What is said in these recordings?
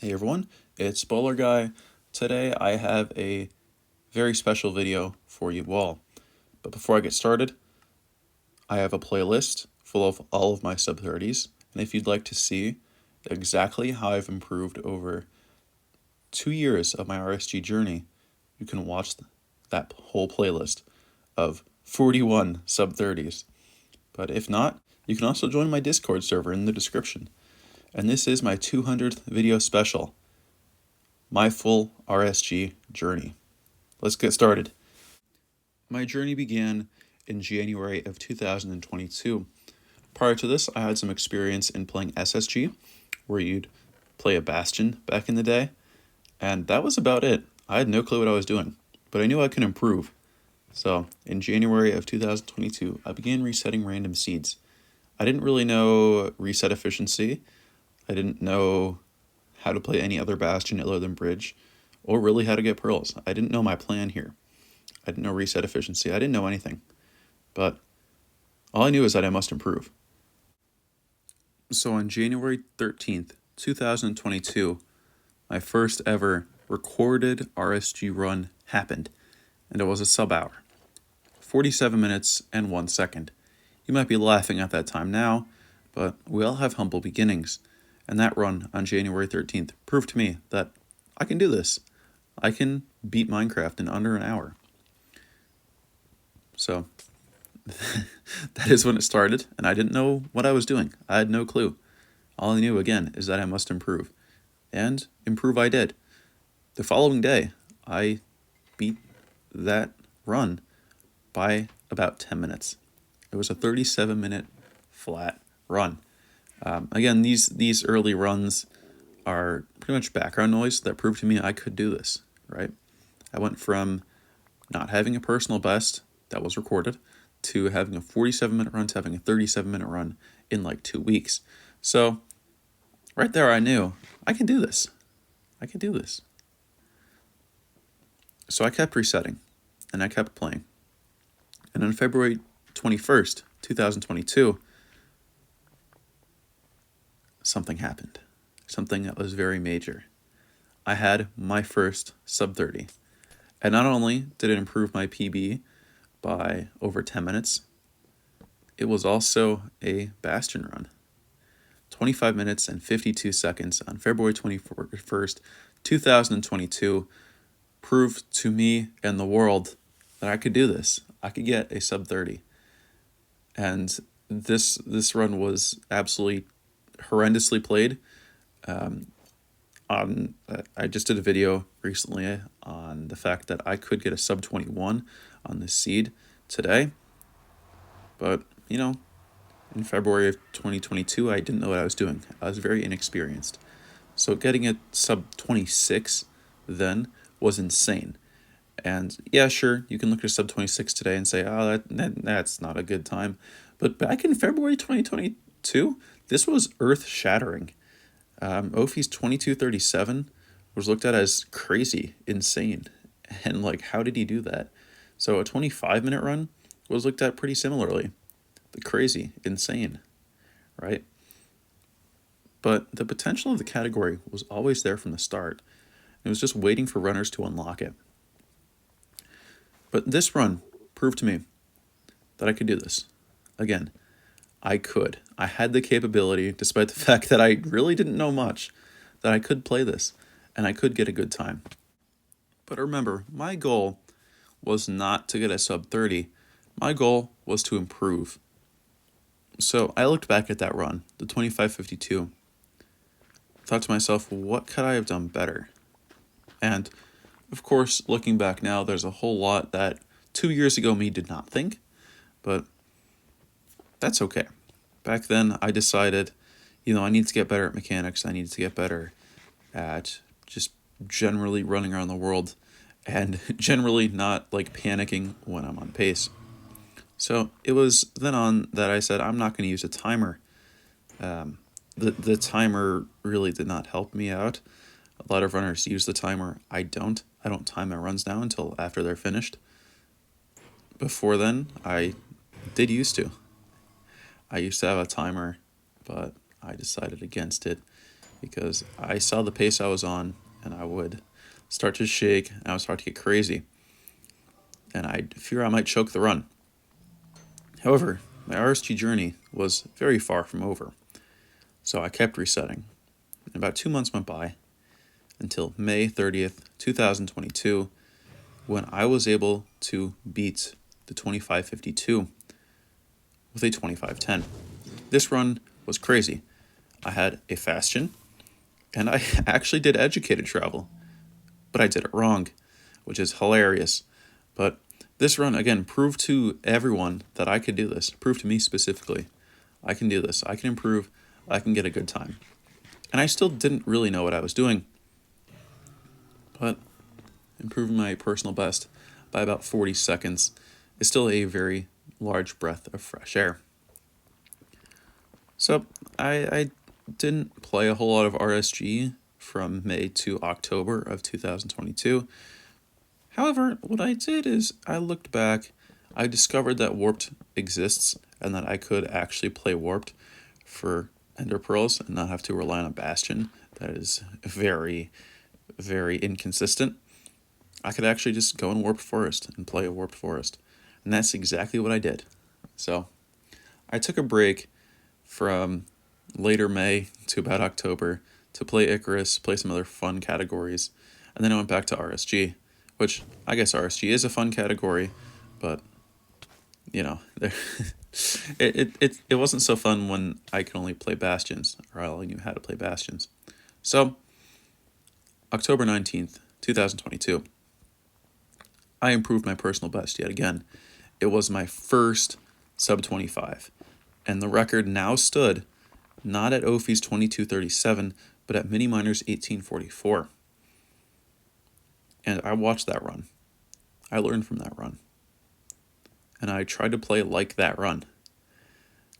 Hey everyone, it's Bowler Guy. Today I have a very special video for you all. But before I get started, I have a playlist full of all of my sub-30s. And if you'd like to see exactly how I've improved over 2 years of my RSG journey, you can watch that whole playlist of 41 sub-30s. But if not, you can also join my Discord server in the description. And this is my 200th video special. My full RSG journey. Let's get started. My journey began in January of 2022. Prior to this, I had some experience in playing SSG, where you'd play a Bastion back in the day, and that was about it. I had no clue what I was doing, but I knew I could improve. So, in January of 2022, I began resetting random seeds. I didn't really know reset efficiency. I didn't know how to play any other Bastion other than Bridge, or really how to get pearls. I didn't know my plan here. I didn't know reset efficiency. I didn't know anything. But all I knew is that I must improve. So on January 13th, 2022, my first ever recorded RSG run happened, and it was a sub-hour. 47 minutes and 1 second. You might be laughing at that time now, but we all have humble beginnings. And that run on January 13th proved to me that I can do this. I can beat Minecraft in under an hour. So that is when it started, and I didn't know what I was doing. I had no clue. All I knew, again, is that I must improve. And improve I did. The following day, I beat that run by about 10 minutes. It was a 37-minute flat run. Again, these early runs are pretty much background noise that proved to me I could do this, right? I went from not having a personal best that was recorded to having a 47-minute run to having a 37-minute run in like 2 weeks. So right there I knew I can do this. I can do this. So I kept resetting and I kept playing. And on February 21st, 2022, something happened. Something that was very major. I had my first sub-30. And not only did it improve my PB by over 10 minutes, it was also a Bastion run. 25 minutes and 52 seconds on February 21st, 2022 proved to me and the world that I could do this. I could get a sub-30. And this run was absolutely horrendously played. I just did a video recently on the fact that I could get a sub 21 on this seed today, but you know, in February of 2022 I didn't know what I was doing. I was very inexperienced, so getting a sub 26 then was insane. And yeah, sure, you can look at a sub 26 today and say, oh, that's not a good time, but back in February 2022, this was earth-shattering. Ophi's 2237 was looked at as crazy, insane, and like, how did he do that? So a 25-minute run was looked at pretty similarly, but crazy, insane, right? But the potential of the category was always there from the start. It was just waiting for runners to unlock it. But this run proved to me that I could do this. Again, I could. I had the capability, despite the fact that I really didn't know much, that I could play this, and I could get a good time. But remember, my goal was not to get a sub-30. My goal was to improve. So I looked back at that run, the 25:52, thought to myself, what could I have done better? And, of course, looking back now, there's a whole lot that 2 years ago me did not think, but that's okay. Back then, I decided, I need to get better at mechanics. I need to get better at just generally running around the world and generally not like panicking when I'm on pace. So it was then on that I said, I'm not going to use a timer. The timer really did not help me out. A lot of runners use the timer. I don't. I don't time my runs now until after they're finished. Before then, I did used to. I used to have a timer, but I decided against it because I saw the pace I was on, and I would start to shake, and I would start to get crazy, and I fear I might choke the run. However, my RSG journey was very far from over, so I kept resetting. And about 2 months went by until May 30th, 2022, when I was able to beat the 2552 with a 2510. This run was crazy. I had a Bastion, and I actually did educated travel, but I did it wrong, which is hilarious. But this run, again, proved to everyone that I could do this. Proved to me specifically. I can do this. I can improve. I can get a good time. And I still didn't really know what I was doing, but improving my personal best by about 40 seconds is still a very large breath of fresh air. So I didn't play a whole lot of RSG from May to October of 2022. However, what I did is I looked back, I discovered that Warped exists and that I could actually play Warped for Ender Pearls and not have to rely on a Bastion that is very, very inconsistent. I could actually just go in Warped Forest and play a Warped Forest. And that's exactly what I did. So I took a break from later May to about October to play Icarus, play some other fun categories, and then I went back to RSG, which I guess RSG is a fun category, but you know, it wasn't so fun when I could only play Bastions, or I only knew how to play Bastions. So October 19th, 2022, I improved my personal best yet again. It was my first sub 25, and the record now stood not at Ophi's 2237, but at Mini Miner's 1844. And I watched that run. I learned from that run. And I tried to play like that run.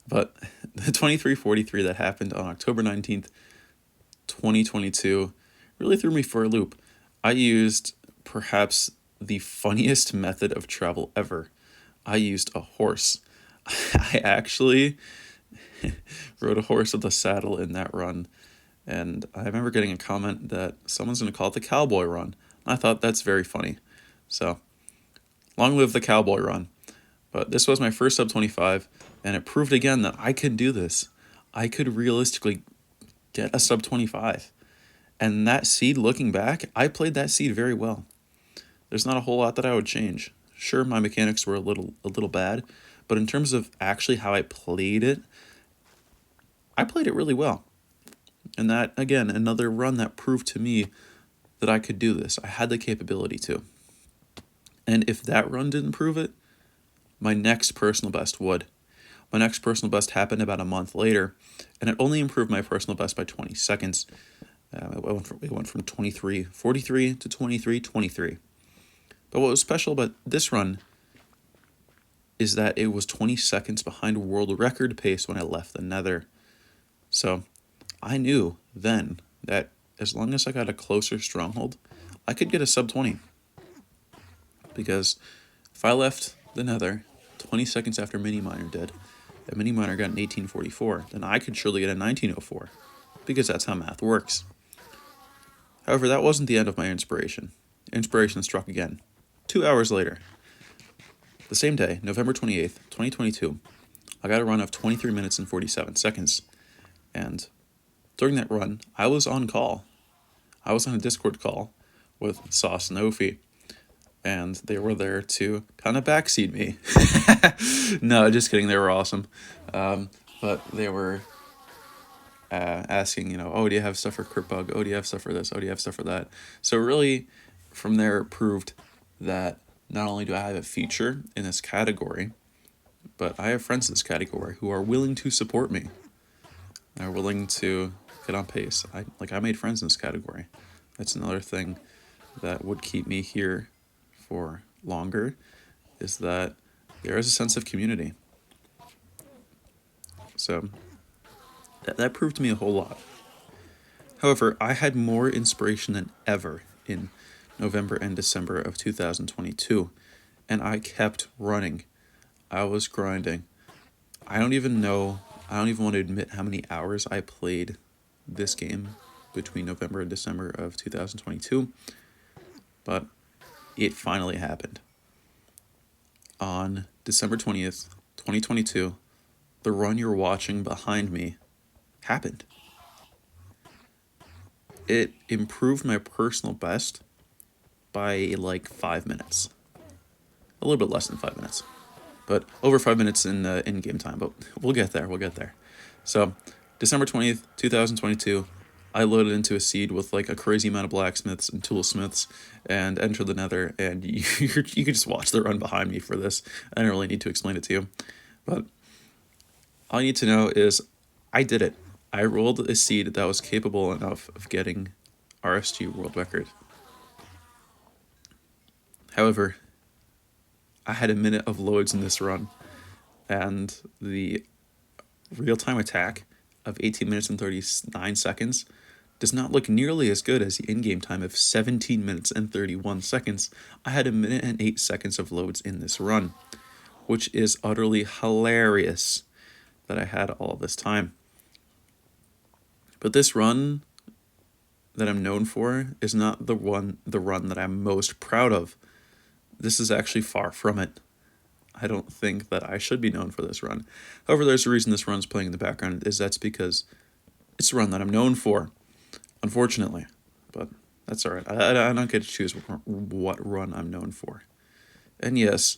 But the 2343 that happened on October 19th, 2022 really threw me for a loop. I used perhaps the funniest method of travel ever. I used a horse. I actually rode a horse with a saddle in that run. And I remember getting a comment that someone's going to call it the cowboy run. I thought that's very funny. So, long live the cowboy run. But this was my first sub 25, and it proved again that I could do this. I could realistically get a sub 25. And that seed, looking back, I played that seed very well. There's not a whole lot that I would change. Sure, my mechanics were a little bad, but in terms of actually how I played it really well. And that, again, another run that proved to me that I could do this. I had the capability to. And if that run didn't prove it, my next personal best would. My next personal best happened about a month later, and it only improved my personal best by 20 seconds. It went from 23:43 to 23:23. But what was special about this run is that it was 20 seconds behind world record pace when I left the Nether. So I knew then that as long as I got a closer stronghold, I could get a sub 20. Because if I left the Nether 20 seconds after Mini Miner did, and Mini Miner got an 1844, then I could surely get a 1904, because that's how math works. However, that wasn't the end of my inspiration. Inspiration struck again. 2 hours later, the same day, November 28th, 2022, I got a run of 23 minutes and 47 seconds. And during that run, I was on call. I was on a Discord call with Sauce and Ophi, and they were there to kind of backseat me. No, just kidding. They were awesome. But they were asking, oh, do you have stuff for Crit Bug? Oh, do you have stuff for this? Oh, do you have stuff for that? So really, from there, it proved that not only do I have a feature in this category, but I have friends in this category who are willing to support me. They're willing to get on pace. I made friends in this category. That's another thing that would keep me here for longer, is that there is a sense of community. So that proved to me a whole lot. However, I had more inspiration than ever in November and December of 2022, and I kept running. I was grinding. I don't even want to admit how many hours I played this game between November and December of 2022, but it finally happened. On December 20th, 2022, the run you're watching behind me happened. It improved my personal best by like 5 minutes. A little bit less than 5 minutes, but over 5 minutes in in-game time, but we'll get there. So, December 20th, 2022, I loaded into a seed with like a crazy amount of blacksmiths and toolsmiths and entered the nether, and you can just watch the run behind me for this. I don't really need to explain it to you, but all you need to know is I did it. I rolled a seed that was capable enough of getting RSG world record. However, I had a minute of loads in this run, and the real-time attack of 18 minutes and 39 seconds does not look nearly as good as the in-game time of 17 minutes and 31 seconds. I had a minute and 8 seconds of loads in this run, which is utterly hilarious that I had all this time. But this run that I'm known for is not the run that I'm most proud of. This is actually far from it. I don't think that I should be known for this run. However, there's a reason this run's playing in the background, that's because it's a run that I'm known for, unfortunately. But that's alright. I don't get to choose what run I'm known for. And yes,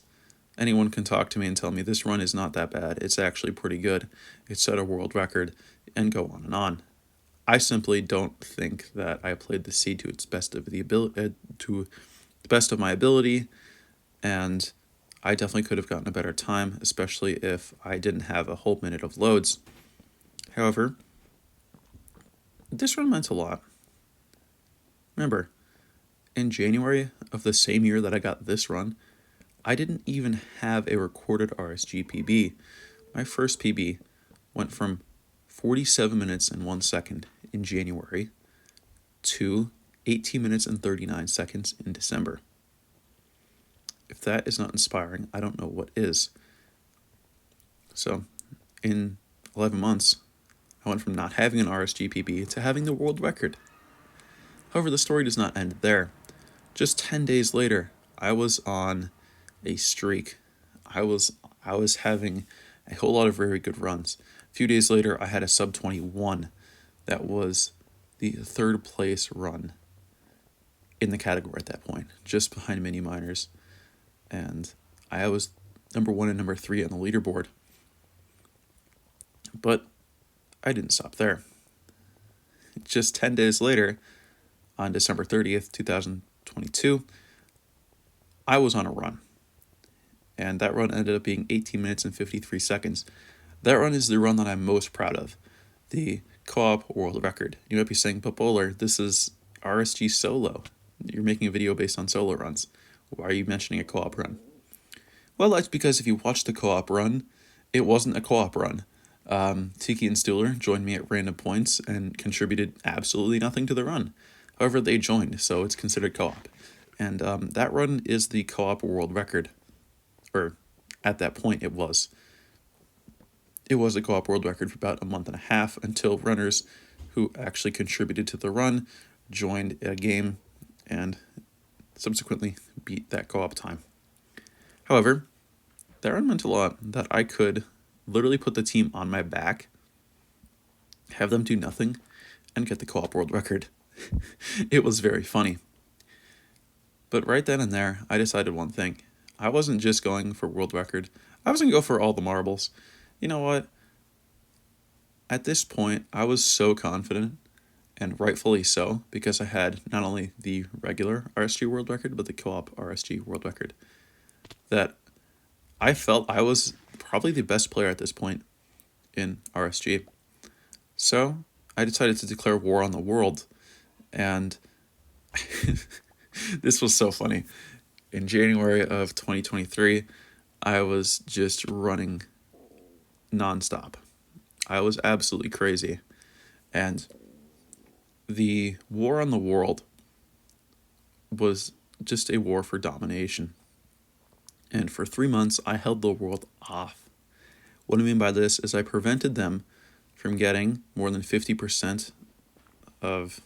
anyone can talk to me and tell me this run is not that bad. It's actually pretty good. It set a world record, and go on and on. I simply don't think that I played the seed to its best of my ability, and I definitely could have gotten a better time, especially if I didn't have a whole minute of loads. However, this run meant a lot. Remember, in January of the same year that I got this run, I didn't even have a recorded RSG PB. My first PB went from 47 minutes and 1 second in January to 18 minutes and 39 seconds in December. If that is not inspiring, I don't know what is. So, in 11 months, I went from not having an RSG PB to having the world record. However, the story does not end there. Just 10 days later, I was on a streak. I was having a whole lot of very good runs. A few days later, I had a sub 21. That was the third place run in the category at that point, just behind mini miners. And I was number 1 and number 3 on the leaderboard. But I didn't stop there. Just 10 days later, on December 30th, 2022, I was on a run. And that run ended up being 18 minutes and 53 seconds. That run is the run that I'm most proud of, the co-op world record. You might be saying, but Bowler, this is RSG solo. You're making a video based on solo runs. Why are you mentioning a co-op run? Well, that's because if you watch the co-op run, it wasn't a co-op run. Tiki and Stuhler joined me at random points and contributed absolutely nothing to the run. However, they joined, so it's considered co-op. And that run is the co-op world record. Or, at that point, it was. It was a co-op world record for about a month and a half until runners who actually contributed to the run joined a game and subsequently beat that co-op time. However, that run meant a lot, that I could literally put the team on my back, have them do nothing, and get the co-op world record. It was very funny. But right then and there, I decided one thing. I wasn't just going for world record. I was going to go for all the marbles. You know what? At this point, I was so confident, and rightfully so, because I had not only the regular RSG world record, but the co-op RSG world record, that I felt I was probably the best player at this point in RSG. So I decided to declare war on the world, and this was so funny. In January of 2023, I was just running nonstop. I was absolutely crazy. And the war on the world was just a war for domination. And for 3 months, I held the world off. What I mean by this is I prevented them from getting more than 50% of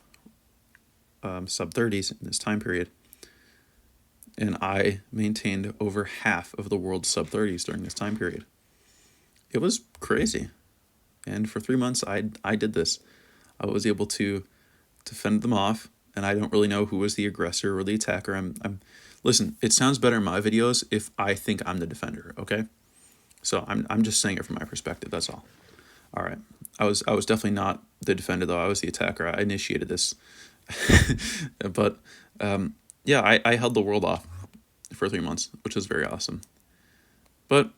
sub 30s in this time period. And I maintained over half of the world's sub 30s during this time period. It was crazy. And for 3 months, I did this. I was able to fend them off, and I don't really know who was the aggressor or the attacker. Listen, it sounds better in my videos if I think I'm the defender, okay? So I'm just saying it from my perspective, that's all. All right. I was definitely not the defender, though. I was the attacker. I initiated this. But yeah, I held the world off for 3 months, which was very awesome. But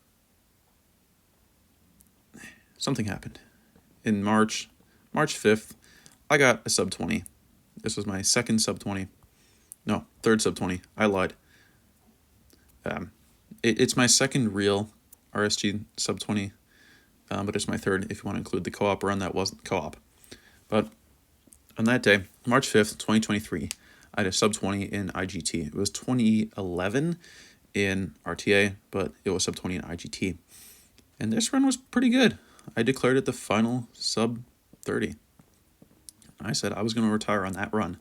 something happened. In March 5th, I got a sub 20. This was my second sub 20. No, third sub 20. I lied. It's my second real RSG sub 20, but it's my third if you want to include the co-op run that wasn't co-op. But on that day, March 5th, 2023, I had a sub 20 in IGT. It was 2011 in RTA, but it was sub 20 in IGT. And this run was pretty good. I declared it the final sub 30. I said I was going to retire on that run.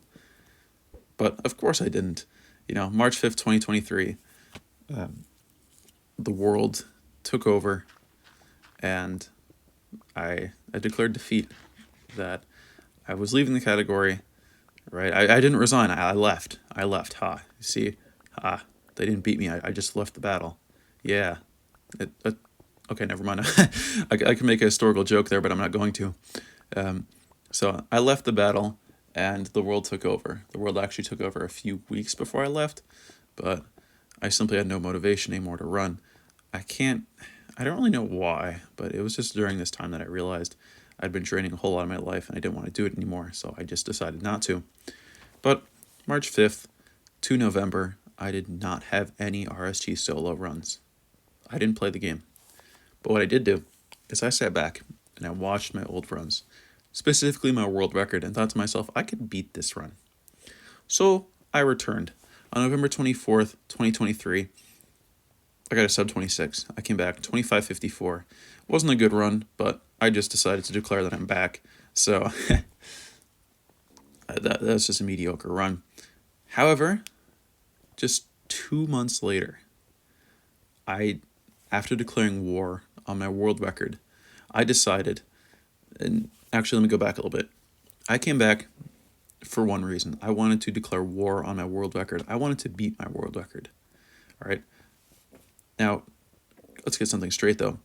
But of course I didn't. You know, March 5th, 2023, the world took over, and I declared defeat, that I was leaving the category, right? I didn't resign. I left. Ha. You see? Ha. They didn't beat me. I just left the battle. Yeah. Okay, never mind. I can make a historical joke there, but I'm not going to. So I left the battle, and the world took over. The world actually took over a few weeks before I left, but I simply had no motivation anymore to run. I don't really know why, but it was just during this time that I realized I'd been training a whole lot of my life, and I didn't want to do it anymore, so I just decided not to. But March 5th to November, I did not have any RSG solo runs. I didn't play the game. But what I did do is I sat back and I watched my old runs, specifically my world record, and thought to myself, I could beat this run. So I returned. On November 24th, 2023, I got a sub 26. I came back 25.54. Wasn't a good run, but I just decided to declare that I'm back. So that's just a mediocre run. However, just 2 months later, after declaring war on my world record, I decided, and actually let me go back a little bit. I came back for one reason. I wanted to declare war on my world record. I wanted to beat my world record. All right. Now, let's get something straight though.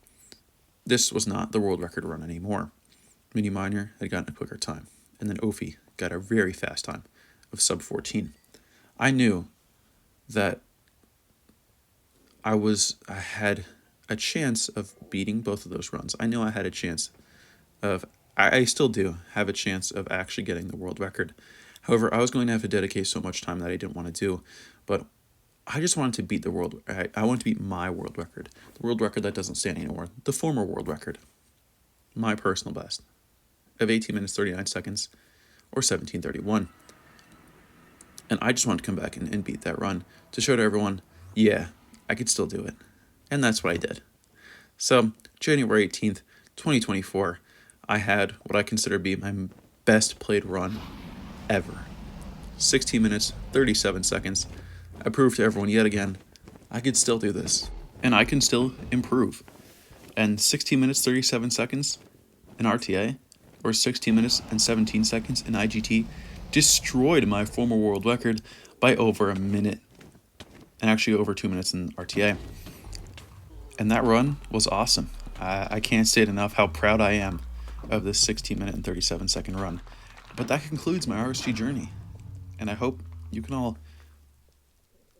This was not the world record run anymore. Mini Minor had gotten a quicker time, and then Ophi got a very fast time of sub 14. I knew that I had a chance of beating both of those runs. I knew I had a chance of, I still do have a chance of actually getting the world record. However, I was going to have to dedicate so much time that I didn't want to do, but I just wanted to beat the world. I wanted to beat my world record, the world record that doesn't stand anymore, the former world record, my personal best of 18 minutes 39 seconds or 17:31. And I just wanted to come back and beat that run to show to everyone, yeah, I could still do it. And that's what I did. So January 18th, 2024, I had what I consider to be my best played run ever. 16 minutes, 37 seconds. I proved to everyone yet again, I could still do this. And I can still improve. And 16 minutes, 37 seconds in RTA, or 16 minutes and 17 seconds in IGT, destroyed my former world record by over a minute. And actually over 2 minutes in RTA. And that run was awesome. I can't say it enough how proud I am of this 16 minute and 37 second run. But that concludes my RSG journey. And I hope you can all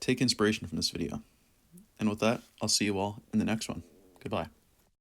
take inspiration from this video. And with that, I'll see you all in the next one. Goodbye.